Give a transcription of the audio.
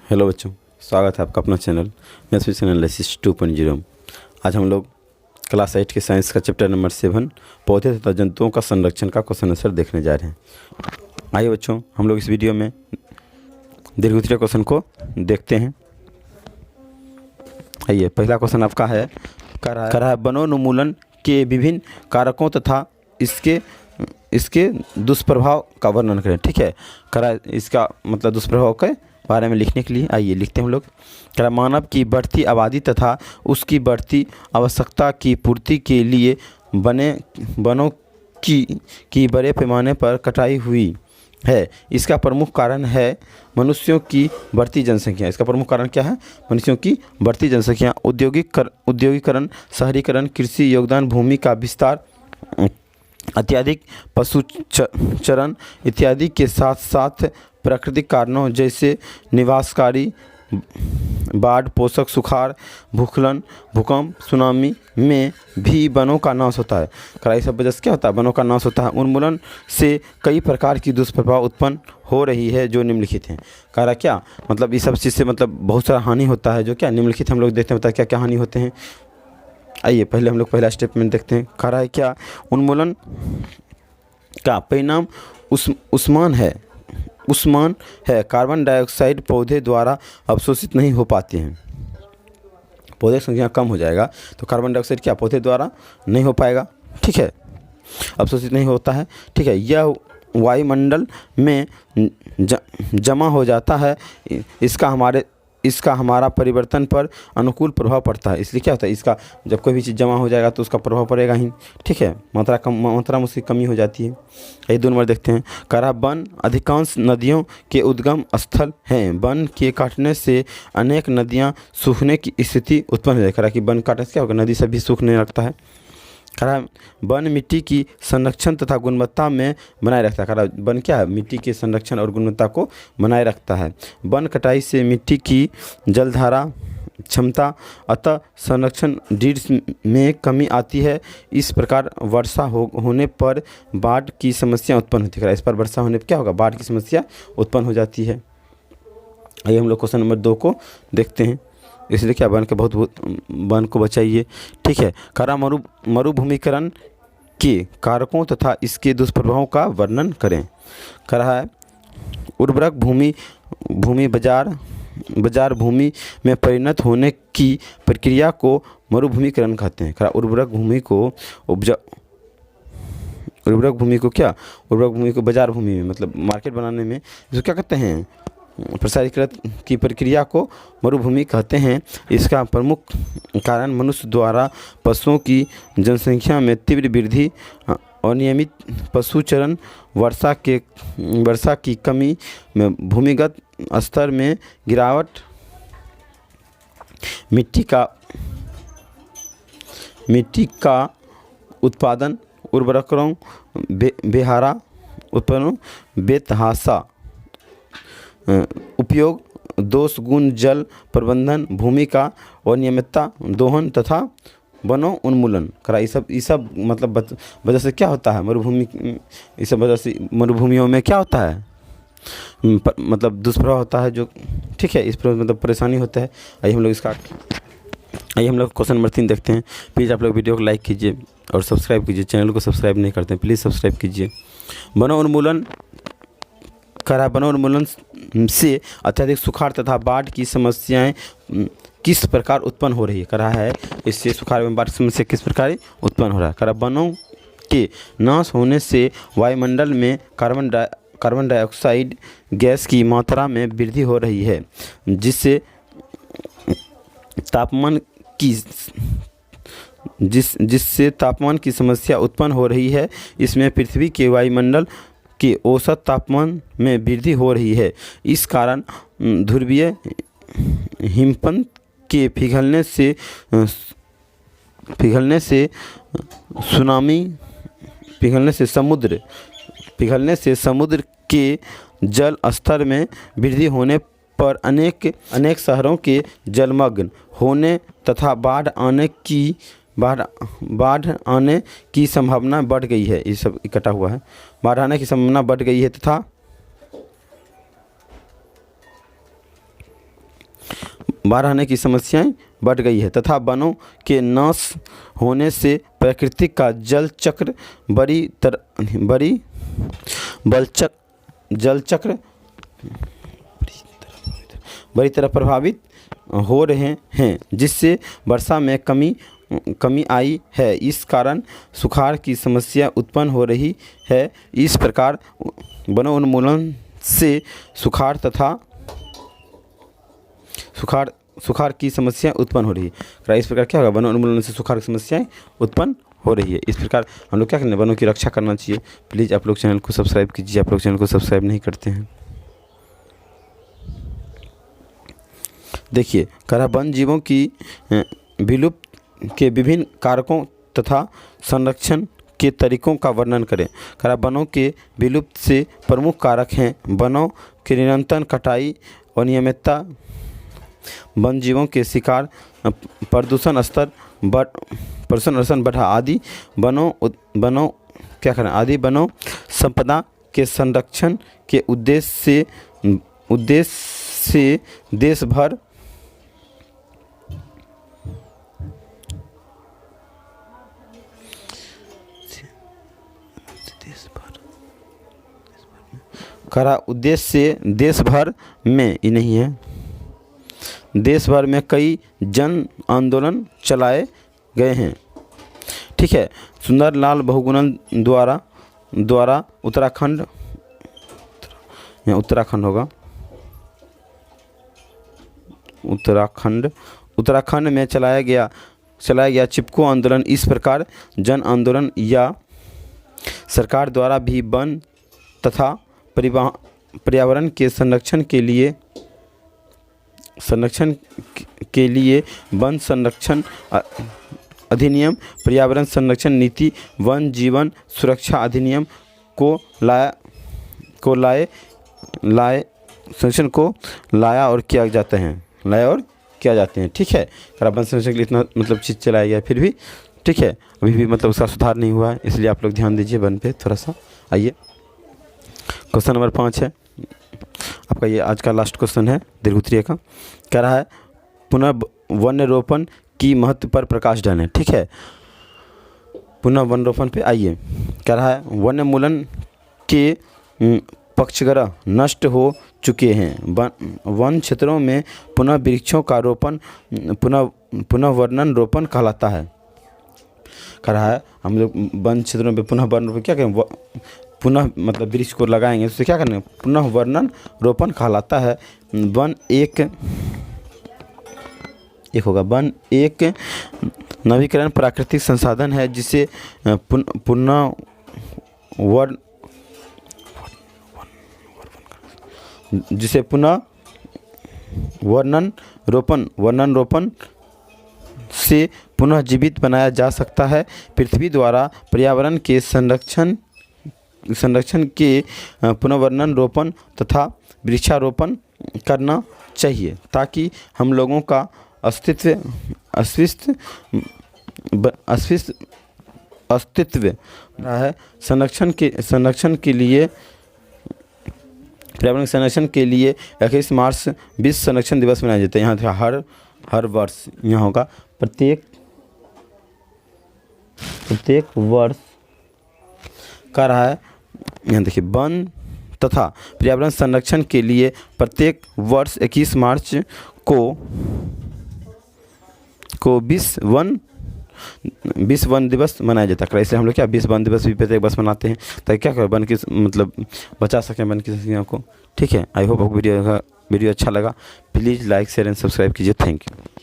Hello बच्चों, स्वागत है आपका अपना चैनल मैथमेटिक्स एनालिसिस 2.0। आज हम लोग क्लास 8 के साइंस का चैप्टर नंबर 7 पौधे तथा जंतुओं का संरक्षण का क्वेश्चन आंसर देखने जा रहे हैं। आइए बच्चों, हम लोग इस वीडियो में दीर्घोत्तरीय क्वेश्चन को देखते हैं। आइए, पहला क्वेश्चन आपका है कर है वनोन्मूलन के विभिन्न कारकों तथा इसके दुष्प्रभाव का वर्णन करें। ठीक है, करा इसका मतलब दुष्प्रभाव के बारे में लिखने के लिए आइए लिखते हैं हम लोग। करा मानव की बढ़ती आबादी तथा उसकी बढ़ती आवश्यकता की पूर्ति के लिए वनों की बड़े पैमाने पर कटाई हुई है। इसका प्रमुख कारण है मनुष्यों की बढ़ती जनसंख्या। इसका प्रमुख कारण क्या है? मनुष्यों की बढ़ती जनसंख्या, औद्योगिकरण, शहरीकरण, कृषि योगदान, भूमि का विस्तार, अत्यधिक पशु चरण इत्यादि के साथ साथ प्राकृतिक कारणों जैसे निवासकारी बाढ़, पोषक सुखाड़, भूस्खलन, भूकंप, सुनामी में भी वनों का नाश होता है। कराई सब वजह से क्या होता है? वनों का नाश होता है। उन्मूलन से कई प्रकार की दुष्प्रभाव उत्पन्न हो रही है जो निम्नलिखित हैं। कह रहा क्या मतलब इस सब चीज़ से मतलब बहुत सारा हानि होता है जो क्या निम्नलिखित हम लोग देखते हैं। बता क्या क्या हानि होते हैं। आइए पहले हम लोग पहला स्टेटमेंट देखते हैं। कह रहा है क्या उन्मूलन का परिणाम उष्मान है। कार्बन डाइऑक्साइड पौधे द्वारा अवशोषित नहीं हो पाते हैं। पौधे की संख्या कम हो जाएगा तो कार्बन डाइऑक्साइड क्या पौधे द्वारा नहीं हो पाएगा। ठीक है, अवशोषित नहीं होता है। ठीक है, यह वायुमंडल में जमा हो जाता है। इसका हमारा परिवर्तन पर अनुकूल प्रभाव पड़ता है। इसलिए क्या होता है, इसका जब कोई भी चीज़ जमा हो जाएगा तो उसका प्रभाव पड़ेगा ही। ठीक है, मात्रा में उसकी कमी हो जाती है। ये 2 नंबर देखते हैं। करा वन अधिकांश नदियों के उद्गम स्थल हैं। वन के काटने से अनेक नदियाँ सूखने की स्थिति उत्पन्न हो जाए। करा कि वन काटने से क्या होगा, नदी से भी सूखने लगता है। करा वन मिट्टी की संरक्षण तथा गुणवत्ता में बनाए रखता है। करा वन क्या है, मिट्टी के संरक्षण और गुणवत्ता को बनाए रखता है। वन कटाई से मिट्टी की जलधारा क्षमता अतः संरक्षण दृढ़ में कमी आती है। इस प्रकार वर्षा होने पर बाढ़ की समस्या उत्पन्न होती है। इस पर वर्षा होने पर क्या होगा, बाढ़ की समस्या उत्पन्न हो जाती है। आइए हम लोग क्वेश्चन नंबर 2 को देखते हैं। इसलिए क्या वन को बचाइए। ठीक है, करा मरुभूमिकरण के कारकों तथा इसके दुष्प्रभावों का वर्णन करें। करा है उर्वरक भूमि बाजार भूमि में परिणत होने की प्रक्रिया को मरुभूमिकरण कहते हैं। करा उर्वरक भूमि को बाजार भूमि में मतलब मार्केट बनाने में इसको क्या कहते हैं, प्रसारीकृत की प्रक्रिया को मरुभूमि कहते हैं। इसका प्रमुख कारण मनुष्य द्वारा पशुओं की जनसंख्या में तीव्र वृद्धि, अनियमित पशुचरण, वर्षा की कमी, भूमिगत स्तर में गिरावट, मिट्टी का उत्पादन, उर्वरकों बेतहाशा उपयोग, दोष गुण, जल प्रबंधन, भूमि का अनियमितता, दोहन तथा वनों उन्मूलन। करा ये सब मतलब वजह से क्या होता है मरुभूमि, इस सब वजह से मरुभूमियों में क्या होता है मतलब दुष्प्रभाव होता है जो। ठीक है, इस पर मतलब परेशानी होता है। आइए हम लोग क्वेश्चन नंबर 3 देखते हैं। प्लीज़ आप लोग वीडियो को लाइक कीजिए और सब्सक्राइब कीजिए। चैनल को सब्सक्राइब नहीं करते हैं प्लीज़ सब्सक्राइब कीजिए। वनों उन्मूलन से अत्यधिक सुखाड़ तथा बाढ़ की समस्याएं किस प्रकार उत्पन्न हो रही है। करा है इससे सुखाड़ एवं बाढ़ की समस्या किस प्रकार उत्पन्न हो रहा है। करा वनों के नाश होने से वायुमंडल में कार्बन डाइऑक्साइड गैस की मात्रा में वृद्धि हो रही है जिससे तापमान की समस्या उत्पन्न हो रही है। इसमें पृथ्वी के वायुमंडल के औसत तापमान में वृद्धि हो रही है। इस कारण ध्रुवीय हिमपंत के पिघलने से समुद्र के जल स्तर में वृद्धि होने पर अनेक शहरों के जलमग्न होने तथा बाढ़ आने की संभावना बढ़ गई है। ये सब इकट्ठा हुआ है। बाढ़ आने की संभावना बढ़ गई है तथा बारहने की समस्याएं बढ़ गई है तथा वनों के नाश होने से प्रकृति का जल चक्र बड़ी तरह प्रभावित हो रहे हैं, जिससे वर्षा में कमी आई है। इस कारण सुखाड़ की समस्या उत्पन्न हो रही है। इस प्रकार वनोन्मूलन से सुखाड़ की समस्या उत्पन्न हो रही है। इस प्रकार क्या होगा, वनोन्मूलन से सुखाड़ की समस्याएं उत्पन्न हो रही है। इस प्रकार हम लोग क्या करना है, वनों की रक्षा करना चाहिए। प्लीज़ आप लोग चैनल को सब्सक्राइब कीजिए, आप लोग चैनल को सब्सक्राइब नहीं करते हैं। देखिए, वन जीवों की विलुप्त के विभिन्न कारकों तथा संरक्षण के तरीकों का वर्णन करें। वनों के विलुप्त से प्रमुख कारक हैं वनों की निरंतर कटाई, अनियमितता, वन जीवों के शिकार, प्रदूषण स्तर बढ़ा आदि। वनों संपदा के संरक्षण के उद्देश्य से देश भर में ही नहीं है, देश भर में कई जन आंदोलन चलाए गए हैं। ठीक है, सुंदरलाल बहुगुणन द्वारा उत्तराखंड में चलाया गया चिपको आंदोलन। इस प्रकार जन आंदोलन या सरकार द्वारा भी वन तथा पर्यावरण के संरक्षण के लिए वन संरक्षण अधिनियम, पर्यावरण संरक्षण नीति, वन जीवन सुरक्षा अधिनियम को लाया और किया जाते हैं। ठीक है, वन संरक्षण के लिए इतना मतलब चीज़ चलाया गया, फिर भी ठीक है अभी भी मतलब उसका सुधार नहीं हुआ है, इसलिए आप लोग ध्यान दीजिए वन पे थोड़ा सा। आइए, क्वेश्चन नंबर 5 है आपका, ये आज का लास्ट क्वेश्चन है दीर्घोत्तरीय का। कह रहा है पुनः वन्य रोपण की महत्व पर प्रकाश डालें। ठीक है, पुनः वन रोपण पे आइए। कह रहा है वन्यमूलन के पक्षग्रह नष्ट हो चुके हैं। वन क्षेत्रों में पुनः वृक्षों का रोपण पुनर्वनन रोपण कहलाता है। कह रहा है हम लोग वन क्षेत्रों में पुनः वन रोपण क्या करें, पुनः मतलब वृक्ष को लगाएंगे, उससे क्या करना है, पुनः वर्णन रोपण कहलाता है। वन एक नवीकरण प्राकृतिक संसाधन है जिसे पुनः वर्णन रोपण से पुनः जीवित बनाया जा सकता है। पृथ्वी द्वारा पर्यावरण के संरक्षण के पुनर्वनन रोपण तथा वृक्षारोपण करना चाहिए ताकि हम लोगों का अस्तित्व है। संरक्षण के लिए पर्यावरण संरक्षण के लिए 21 मार्च विश्व संरक्षण दिवस मनाया जाता है। यहाँ हर वर्ष यहाँ होगा प्रत्येक वर्ष कर रहा है। यहाँ देखिए, वन तथा पर्यावरण संरक्षण के लिए प्रत्येक वर्ष 21 मार्च को विश्व वन दिवस मनाया जाता है। इसलिए हम लोग क्या विश्व वन दिवस भी प्रत्येक वर्ष मनाते हैं ताकि क्या करें, वन की मतलब बचा सकें वन की संस्कृतियों को। ठीक है, आई होप आपको वीडियो अच्छा लगा। Please like share and subscribe कीजिए। Thank you.